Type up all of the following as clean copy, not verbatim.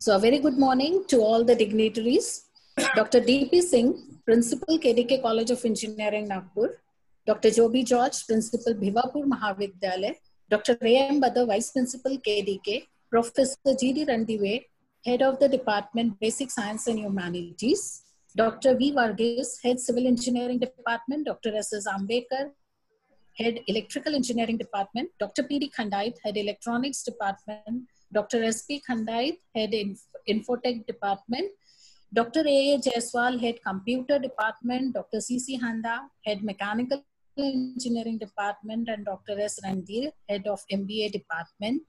So a very good morning to all the dignitaries. Dr. D.P. Singh, Principal KDK College of Engineering, Nagpur. Dr. Joby George, Principal Bhivapur Mahavidyalaya. Dr. A.M. Badar, Vice Principal KDK. Professor G.D. Randive, Head of the Department Basic Science and Humanities. Dr. V. Varghese, Head Civil Engineering Department. Dr. S.S. Ambekar, Head Electrical Engineering Department, Dr. P.D. Khandait, Head Electronics Department, Dr. S.P. Khandait, Head Infotech Department, Dr. A.A. Jaiswal, Head Computer Department, Dr. C.C. Handa, Head Mechanical Engineering Department, and Dr. S. Randhir, Head of MBA Department.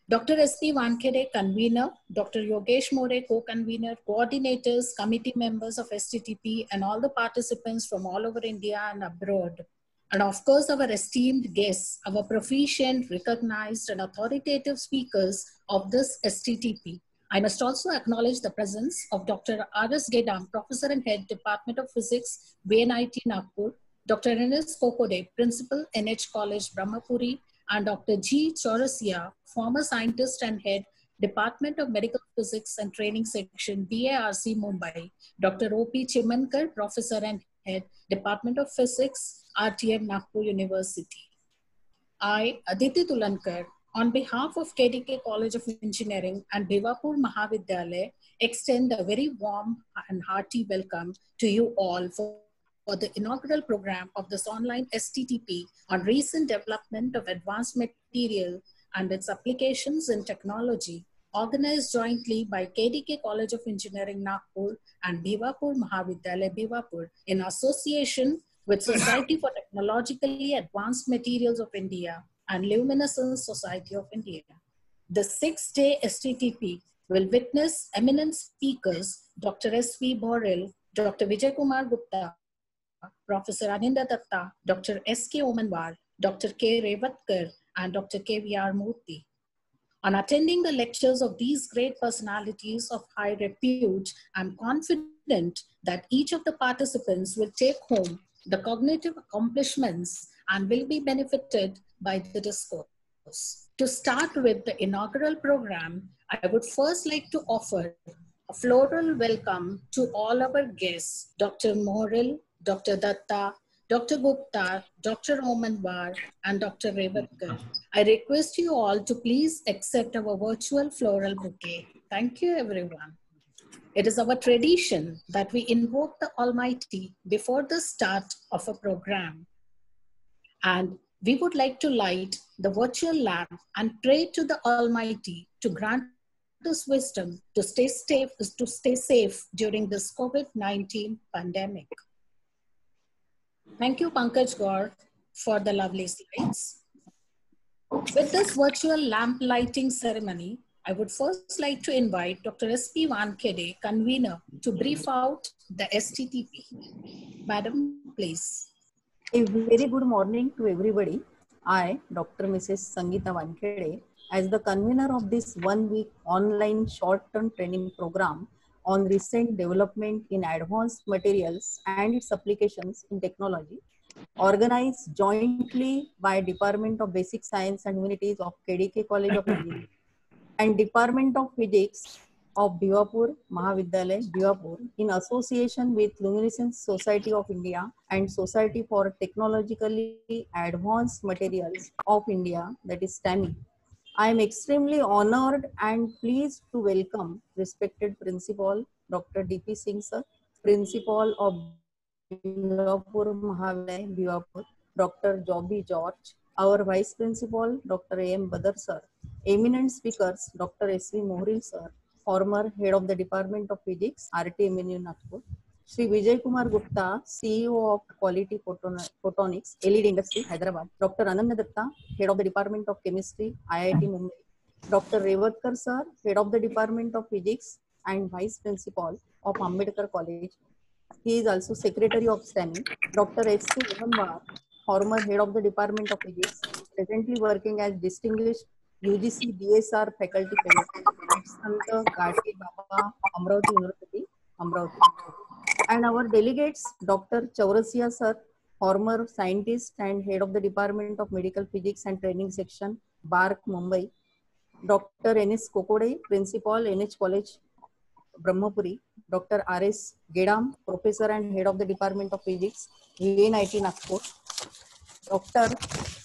Dr. S.P. Wankhede, Convener, Dr. Yogesh More, Co-Convener, Coordinators, Committee Members of STTP, and all the participants from all over India and abroad. And of course, our esteemed guests, our proficient, recognized, and authoritative speakers of this STTP. I must also acknowledge the presence of Dr. R.S. Gedam, Professor and Head, Department of Physics, VNIT Nagpur, Dr. Enes Kokode, Principal, NH College, Brahmapuri, and Dr. G. Chaurasia, former Scientist and Head, Department of Medical Physics and Training Section, BARC, Mumbai, Dr. O.P. Chimankar, Professor and Head, Department of Physics, RTM, Nagpur University. I, Aditi Tulankar, on behalf of KDK College of Engineering and Bhivapur Mahavidyalaya, extend a very warm and hearty welcome to you all for the inaugural program of this online STTP on recent development of advanced material and its applications in technology, organized jointly by KDK College of Engineering, Nagpur and Bhivapur Mahavidyalaya, Bhivapur, in association with Society for Technologically Advanced Materials of India and Luminescence Society of India. The 6-day STTP will witness eminent speakers, Dr. S.V. Boril, Dr. Vijay Kumar Gupta, Professor Aninda Datta, Dr. S.K. Omanwar, Dr. K. Revatkar, and Dr. K.V.R. Murthy. On attending the lectures of these great personalities of high repute, I'm confident that each of the participants will take home the cognitive accomplishments and will be benefited by the discourse. To start with the inaugural program, I would first like to offer a floral welcome to all our guests, Dr. Moril, Dr. Datta, Dr. Gupta, Dr. Omanwar, and Dr. Revatkar. I request you all to please accept our virtual floral bouquet. Thank you, everyone. It is our tradition that we invoke the Almighty before the start of a program. And we would like to light the virtual lamp and pray to the Almighty to grant us wisdom to stay safe during this COVID-19 pandemic. Thank you, Pankaj Gaur, for the lovely slides. With this virtual lamp lighting ceremony, I would first like to invite Dr. S.P. Wankhede, convener, to brief out the STTP. Madam, please. A very good morning to everybody. I, Dr. Mrs. Sangeeta Wankhede, as the convener of this one-week online short-term training program on recent development in advanced materials and its applications in technology, organized jointly by Department of Basic Science and Humanities of KDK College of Engineering and Department of Physics of Bhivapur Mahavidyalaya, Bhivapur, in association with Luminescence Society of India and Society for Technologically Advanced Materials of India, that is STAMI. I am extremely honored and pleased to welcome respected Principal Dr. D.P. Singh sir, Principal of Bhivapur Mahavidyalaya, Bhivapur, Dr. Joby George, our Vice Principal Dr. A.M. Badar sir, eminent speakers Dr. S.V. Mohri sir, former Head of the Department of Physics, RTMNU Nagpur, Shri Vijay Kumar Gupta, CEO of Quality Photonics, LED Industry, Hyderabad, Dr. Ananda Datta, Head of the Department of Chemistry, IIT Mumbai, Dr. Revatkar sir, Head of the Department of Physics and Vice Principal of Ambedkar College. He is also Secretary of STAMI. Dr. S.K. Omanwar, former Head of the Department of Physics, presently working as Distinguished UGC DSR Faculty Fellow at Sant Gadge Baba, Amravati University, Amravati. And our delegates, Dr. Chaurasia sir, former Scientist and Head of the Department of Medical Physics and Training Section, BARC, Mumbai. Dr. N.S. Kokode, Principal, NH College, Brahmapuri. Dr. R.S. Gedam, Professor and Head of the Department of Physics, VNIT Nagpur. Dr.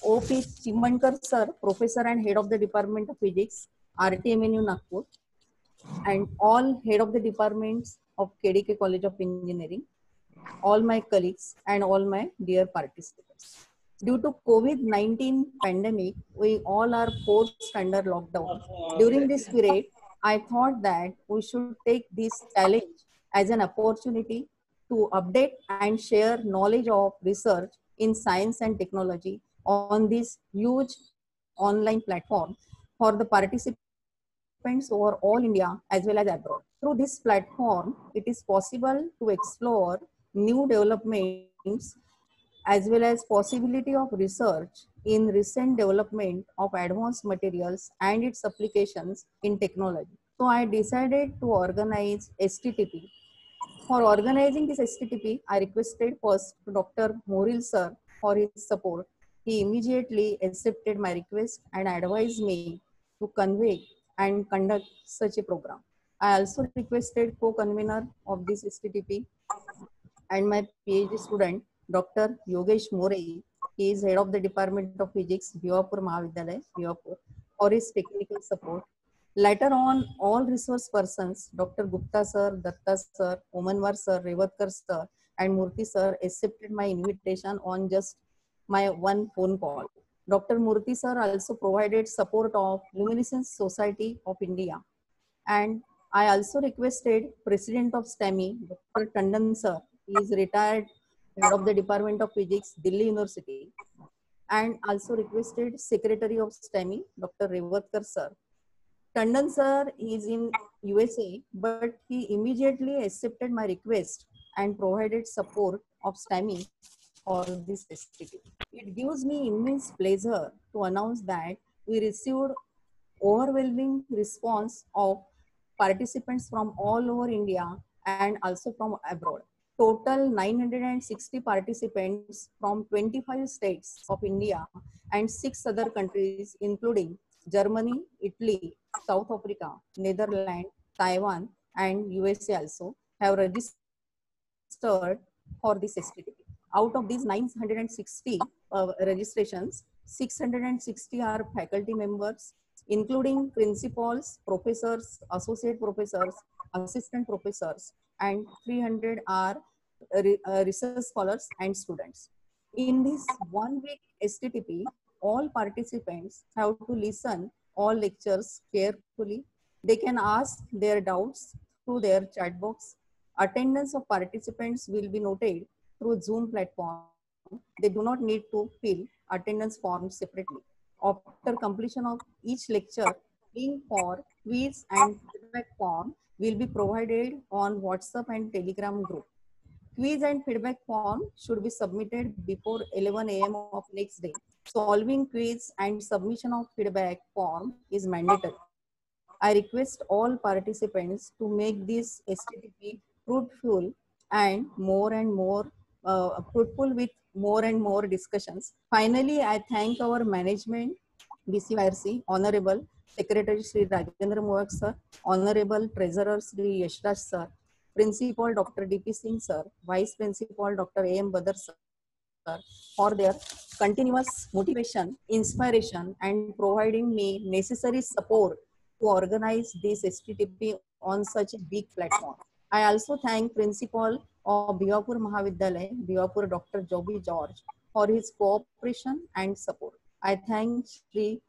O.P. Chimankar Sir, Professor and Head of the Department of Physics, RTMNU Nagpur, and all Head of the Departments of KDK College of Engineering, all my colleagues, and all my dear participants. Due to COVID-19 pandemic, we all are forced under lockdown. During this period, I thought that we should take this challenge as an opportunity to update and share knowledge of research in science and technology on this huge online platform for the participants over all India as well as abroad. Through this platform, it is possible to explore new developments as well as possibility of research in recent development of advanced materials and its applications in technology. So I decided to organize STTP. For organizing this STTP, I requested first to Dr. Moril sir for his support. He immediately accepted my request and advised me to convey and conduct such a program. I also requested co-convener of this STTP and my PhD student, Dr. Yogesh More. He is head of the Department of Physics, Bhivapur Mahavidyalaya, Bhivapur, for his technical support. Later on, all resource persons, Dr. Gupta sir, Datta sir, Omanwar sir, Revatkar sir, and Murthy sir accepted my invitation on just my one phone call. Dr. Murthy sir also provided support of Luminescence Society of India. And I also requested President of STEMI, Dr. Tandon sir. He is retired head of the Department of Physics, Delhi University. And also requested Secretary of STEMI, Dr. Revatkar sir. Tandon sir is in USA, but he immediately accepted my request and provided support of STEMI for this festival. It gives me immense pleasure to announce that we received overwhelming response of participants from all over India and also from abroad. Total 960 participants from 25 states of India and 6 other countries including Germany, Italy, South Africa, Netherlands, Taiwan, and USA also have registered for this STTP. Out of these 960 registrations, 660 are faculty members, including principals, professors, associate professors, assistant professors, and 300 are research scholars and students. In this 1 week STTP, all participants have to listen all lectures carefully. They can ask their doubts through their chat box. Attendance of participants will be noted through Zoom platform. They do not need to fill attendance forms separately. After completion of each lecture, link for quiz and feedback form will be provided on WhatsApp and Telegram group. Quiz and feedback form should be submitted before 11 a.m. of next day. Solving quiz and submission of feedback form is mandatory. I request all participants to make this STTP fruitful and more fruitful with more and more discussions. Finally, I thank our management, BCYRC, Honorable Secretary Sri Rajendra Moak sir, Honorable Treasurer Sri Yashraj sir, Principal Dr. D.P. Singh sir, Vice Principal Dr. A.M. Badar sir, for their continuous motivation, inspiration, and providing me necessary support to organize this STTP on such a big platform. I also thank Principal of Bhivapur Mahavidyalaya, Bhivapur Dr. Joby George, for his cooperation and support. I thank Sri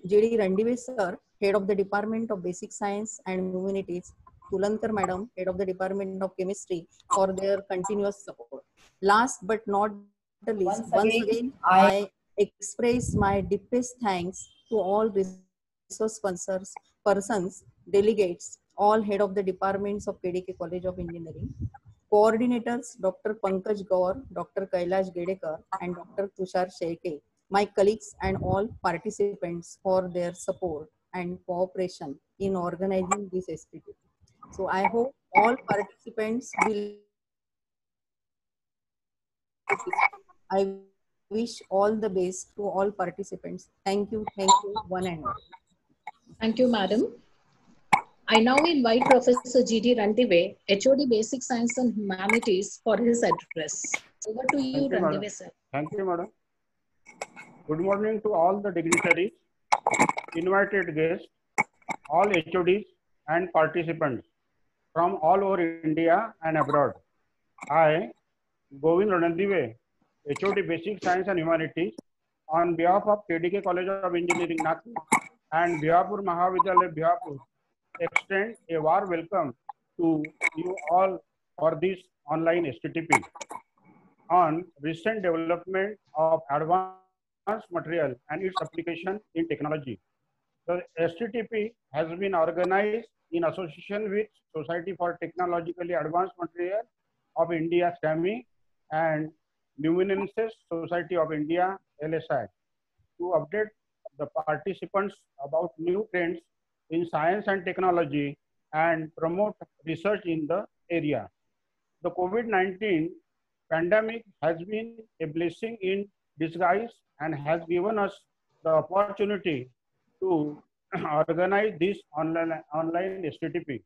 J.D. Randive sir, Head of the Department of Basic Science and Humanities, Tulankar Madam, Head of the Department of Chemistry, for their continuous support. Last but not the least, once again, I express my deepest thanks to all resource sponsors, persons, delegates, all head of the departments of KDK College of Engineering, coordinators Dr. Pankaj Gaur, Dr. Kailash Gedekar, and Dr. Tushar Sheike, my colleagues and all participants for their support and cooperation in organizing this STTP. So I hope all participants will. I wish all the best to all participants. Thank you, one and all. Thank you, Madam. I now invite Professor G.D. Randive, HOD Basic Science and Humanities, for his address. Over to you, Thank you, madam. Randive, sir. Thank you, madam. Good morning to all the dignitaries, invited guests, all HODs and participants from all over India and abroad. I, Govind Randive, HOD Basic Science and Humanities, on behalf of KDK College of Engineering, Nagpur and Bihapur Mahavidyalaya, Bihapur, extend a warm welcome to you all for this online STTP on recent development of advanced material and its application in technology. The STTP has been organized in association with Society for Technologically Advanced Material of India, STAMI, and Luminences Society of India, LSI, to update the participants about new trends in science and technology and promote research in the area. The COVID-19 pandemic has been a blessing in disguise and has given us the opportunity to organize this online STTP.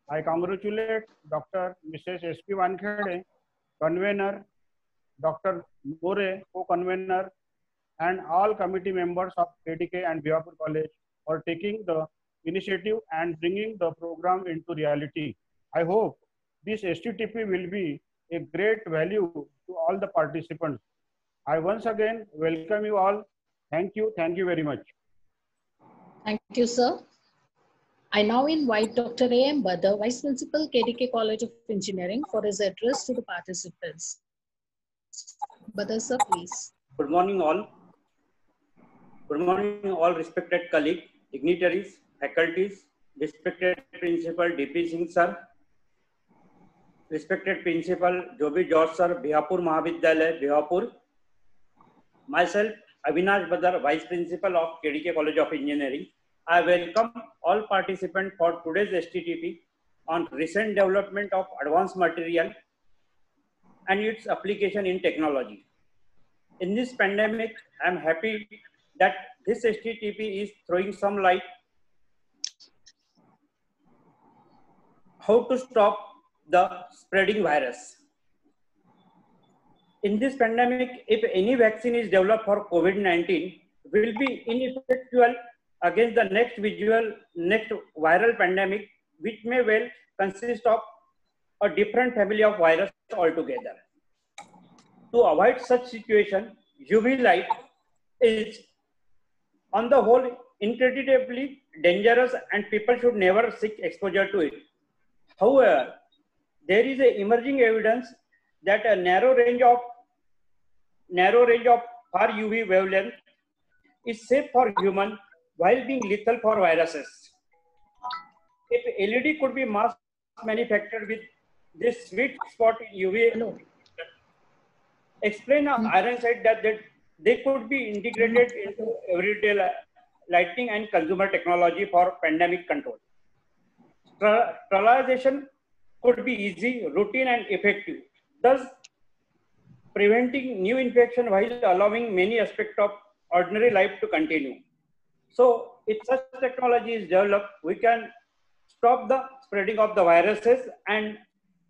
I congratulate Dr. Mrs. S.P. Wankhede, convener, Dr. More, co-convener, and all committee members of KDK and Bihapur College for taking the initiative and bringing the program into reality. I hope this STTP will be a great value to all the participants. I once again welcome you all. Thank you very much. Thank you, sir. I now invite Dr. A.M. Badar, Vice Principal, KDK College of Engineering, for his address to the participants. Badar, sir, please. Good morning, all. Good morning, all respected colleagues, dignitaries, faculties, respected Principal D.P. Singh, sir, respected Principal Joby George, sir, Bihapur Mahavidyalaya, Bihapur. Myself, Avinash Badar, Vice Principal of KDK College of Engineering. I welcome all participants for today's STTP on recent development of advanced material and its application in technology. In this pandemic, I am happy that this STTP is throwing some light how to stop the spreading virus. In this pandemic, if any vaccine is developed for COVID-19, will be ineffectual against the next viral pandemic, which may well consist of a different family of virus altogether. To avoid such situation, UV light is on the whole incredibly dangerous and people should never seek exposure to it. However, there is a emerging evidence that a narrow range of far UV wavelength is safe for human while being lethal for viruses. If LED could be mass manufactured with this sweet spot in UV, explain Iron said that they could be integrated into everyday lighting and consumer technology for pandemic control. Sterilization could be easy, routine, and effective, thus preventing new infection while allowing many aspects of ordinary life to continue. So, if such technology is developed, we can stop the spreading of the viruses and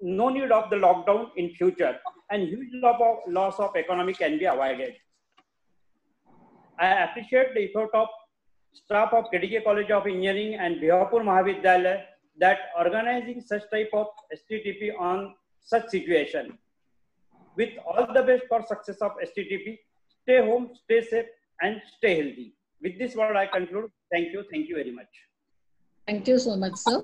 no need of the lockdown in future, and huge loss of economy can be avoided. I appreciate the effort of staff of KDK College of Engineering and Bihapur Mahavidyalaya that organizing such type of STTP on such situation. With all the best for success of STTP, stay home, stay safe, and stay healthy. With this word, I conclude. Thank you very much. Thank you so much, sir.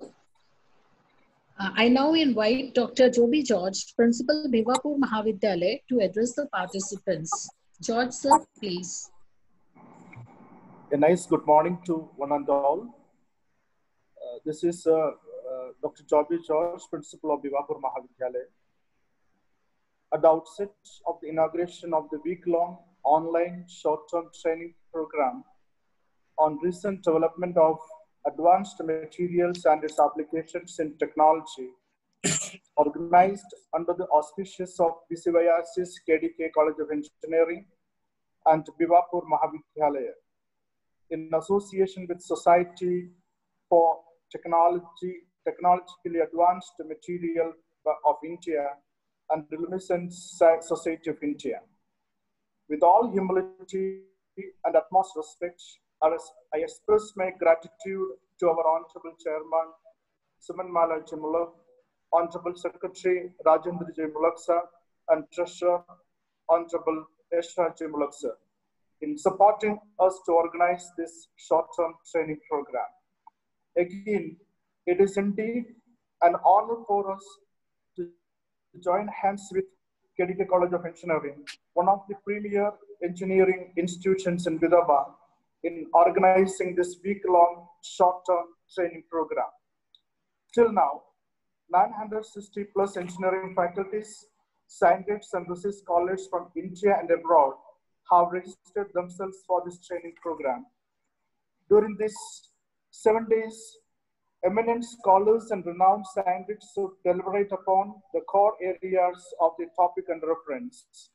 I now invite Dr. Joby George, Principal, Bhivapur Mahavidyalaya, to address the participants. George, sir, please. A nice good morning to one and all. This is Dr. Joby George, Principal of Bhivapur Mahavidyalaya. At the outset of the inauguration of the week-long online short-term training program on recent development of advanced materials and its applications in technology, organized under the auspices of BCYRC's KDK College of Engineering and Bhivapur Mahavidyalaya, in association with Society for technologically advanced material of India and the luminescent society of India. With all humility and utmost respect, I express my gratitude to our Honorable Chairman, Suman Jimulak, Honorable Secretary Rajendra J. Mulak sir, and Treasurer Honorable Eshra J. Mulak sir, in supporting us to organize this short-term training program. Again, it is indeed an honor for us to join hands with KDK College of Engineering, one of the premier engineering institutions in Vidarbha, in organizing this week-long short-term training program. Till now, 960 plus engineering faculties, scientists and research scholars from India and abroad have registered themselves for this training program. During these 7 days, eminent scholars and renowned scientists would deliberate upon the core areas of the topic under reference.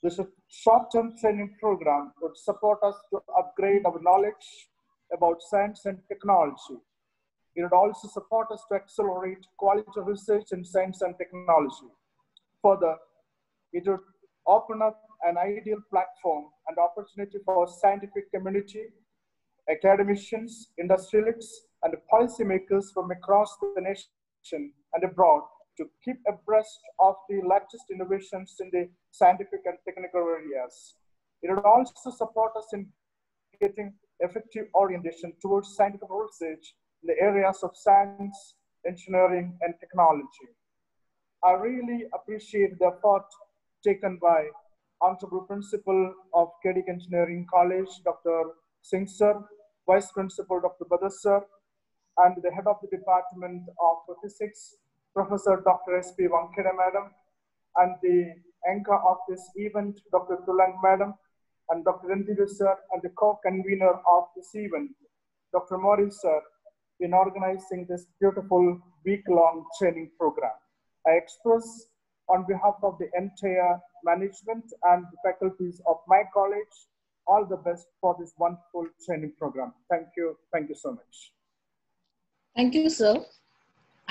This short-term training program would support us to upgrade our knowledge about science and technology. It would also support us to accelerate quality research in science and technology. Further, it would open up an ideal platform and opportunity for scientific community, academicians, industrialists, and policymakers from across the nation and abroad to keep abreast of the latest innovations in the scientific and technical areas. It would also support us in getting effective orientation towards scientific research in the areas of science, engineering, and technology. I really appreciate the effort taken by Honorable Principal of KDK Engineering College, Dr. Singh sir, Vice Principal Dr. Badar sir, and the Head of the Department of Physics, Professor Dr. S.P. Wankhede madam, and the anchor of this event, Dr. Tulang madam, and Dr. Randivu sir, and the co-convener of this event, Dr. Morris sir, in organizing this beautiful week-long training program. I express on behalf of the entire management and the faculties of my college, all the best for this wonderful training program. Thank you so much. Thank you, sir.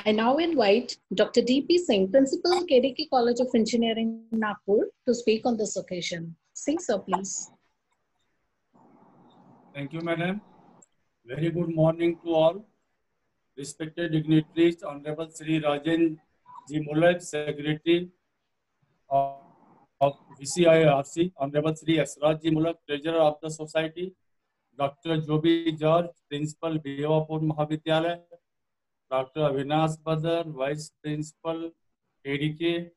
I now invite Dr. D.P. Singh, Principal, KDK College of Engineering, Nagpur, to speak on this occasion. Singh, sir, please. Thank you, madam. Very good morning to all. Respected dignitaries, Honorable Sri Rajen G. Mulak, Secretary of VCIRC, Honorable Sri Asraj Ji Mulak, Treasurer of the Society, Dr. Joby George, Principal, Bhivapur Mahavidyalaya, Dr. Avinash Badar, Vice Principal, KDK,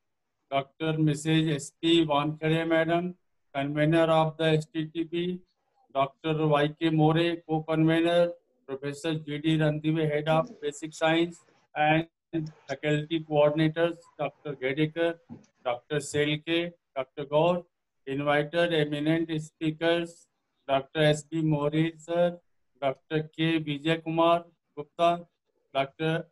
Dr. Mrs. S.P. Wankhede Madam, Convener of the STTP, Dr. Y.K. More, Co-Convener, Professor G.D. Randive, Head of Basic Science, and faculty coordinators, Dr. Gedekar, Dr. Selke, Dr. Gaur, invited eminent speakers, Dr. S.B. Mori sir, Dr. K. Vijay Kumar Gupta, Dr.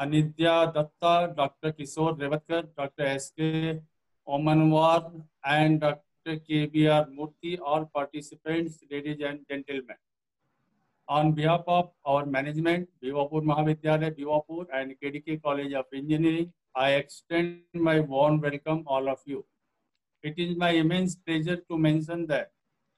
Anidya Datta, Dr. Kishore Revatkar, Dr. S.K. Omanwar, and Dr. K.B.R. Murthy, all participants, ladies and gentlemen. On behalf of our management, Bhivapur Mahavidyalaya, Bhivapur, and KDK College of Engineering, I extend my warm welcome all of you. It is my immense pleasure to mention that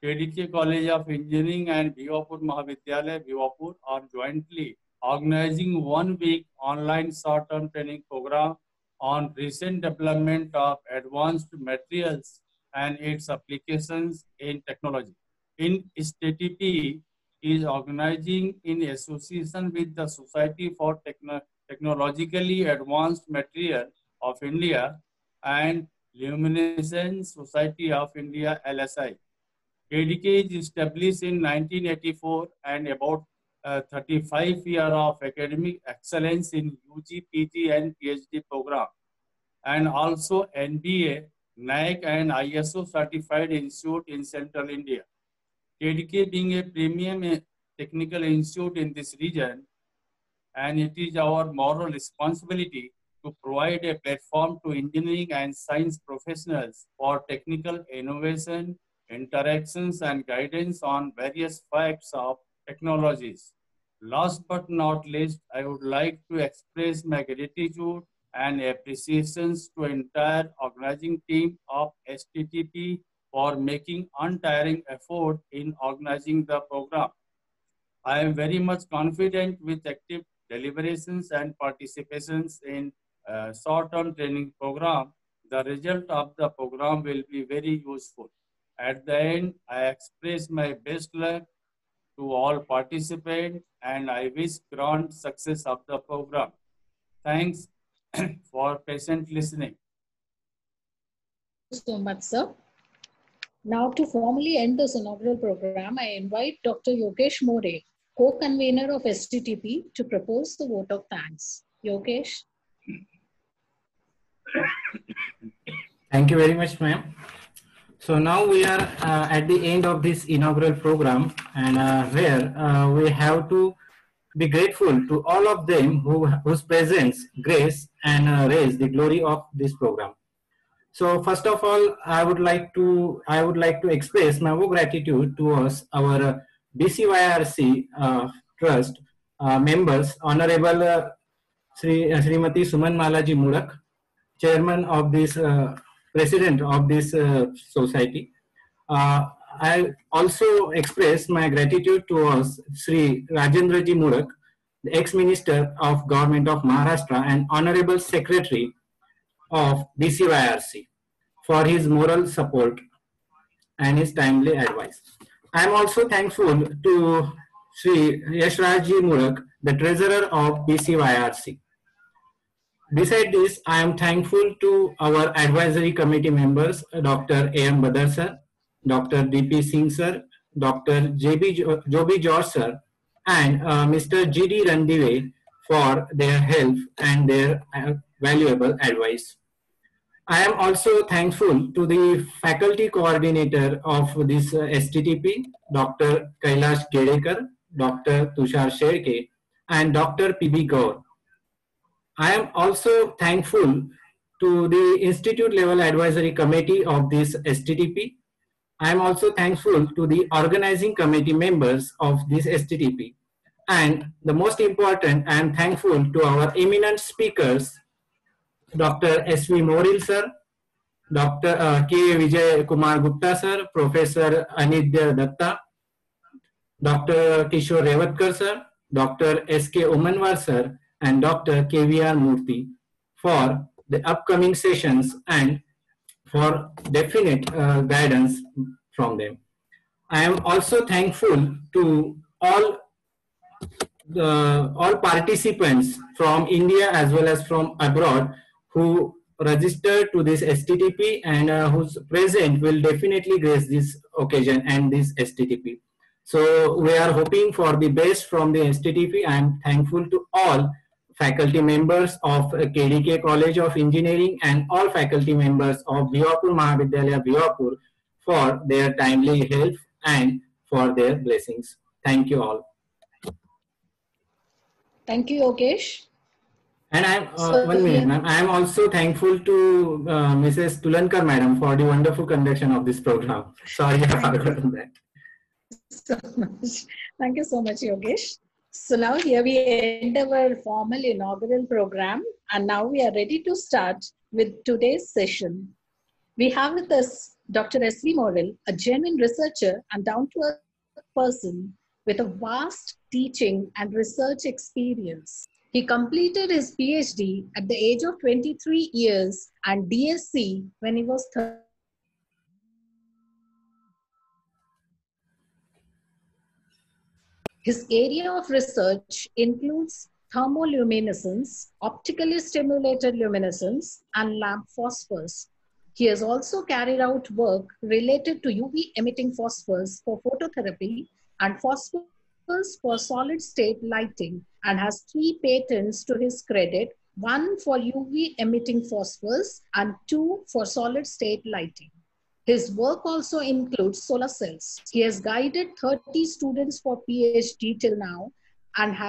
KDK College of Engineering and Bhivapur Mahavidyalaya, Bhivapur are jointly organizing 1 week online short-term training program on recent development of advanced materials and its applications in technology. In STTP is organizing in association with the Society for Technologically Advanced Material of India and Luminescent Society of India, LSI. KDK is established in 1984 and about 35 years of academic excellence in UG, PG and PhD program, and also NBA, NAAC and ISO certified institute in Central India. KDK being a premium technical institute in this region, and it is our moral responsibility to provide a platform to engineering and science professionals for technical innovation, interactions and guidance on various facts of technologies. Last but not least, I would like to express my gratitude and appreciations to entire organizing team of STTP for making untiring effort in organizing the program. I am very much confident with active deliberations and participations in short-term training program. The result of the program will be very useful. At the end, I express my best luck to all participants and I wish grand success of the program. Thanks for patient listening. Thank you so much, sir. Now, to formally end this inaugural program, I invite Dr. Yogesh More, co-convener of STTP, to propose the vote of thanks. Yogesh. Thank you very much, ma'am. So now we are at the end of this inaugural program, and where we have to be grateful to all of them whose presence, grace, and raise the glory of this program. So first of all, I would like to express my gratitude towards our BCYRC Trust members, Honorable Srimati Suman Malaji Murak, Chairman of this, President of this society. I also express my gratitude towards Sri Rajendraji Murak, the ex-minister of Government of Maharashtra and Honorable Secretary of BCYRC, for his moral support and his timely advice. I am also thankful to Sri Yashrajji Murak, the treasurer of BCYRC. Besides this, I am thankful to our advisory committee members, Dr. A.M. Badar sir, Dr. D.P. Singh sir, Dr. Joby George sir, and Mr. G.D. Randive for their help and their valuable advice. I am also thankful to the faculty coordinator of this STTP, Dr. Kailash Gedekar, Dr. Tushar Sherke, and Dr. P.B. Gaur. I am also thankful to the Institute Level Advisory Committee of this STTP. I am also thankful to the organizing committee members of this STTP. And the most important, I am thankful to our eminent speakers, Dr. S.V. Moril sir, Dr. K. Vijay Kumar Gupta sir, Professor Anidya Datta, Dr. Kishore Revatkar sir, Dr. S.K. Omanwar sir, and Dr. K.V.R. Murthy for the upcoming sessions and for definite guidance from them. I am also thankful to all participants from India as well as from abroad who registered to this STTP and whose present will definitely grace this occasion and this STTP. So we are hoping for the best from the STTP. I am thankful to all faculty members of KDK College of Engineering and all faculty members of Bhivapur Mahavidyalaya, Bhivapur for their timely help and for their blessings. Thank you all. Thank you, Yogesh. And I am also thankful to Mrs. Tulankar madam for the wonderful conduction of this program. Sorry I forgot that. So much. Thank you so much, Yogesh. So now here we end our formal inaugural program, and now we are ready to start with today's session. We have with us Dr. S.V. Moril, a genuine researcher and down-to-earth person with a vast teaching and research experience. He completed his PhD at the age of 23 years and DSc when he was 30. His area of research includes thermoluminescence, optically stimulated luminescence, and lamp phosphors. He has also carried out work related to UV emitting phosphors for phototherapy and phosphors for solid state lighting, and has 3 patents to his credit, 1 for UV emitting phosphors and 2 for solid state lighting. His work also includes solar cells. He has guided 30 students for PhD till now and has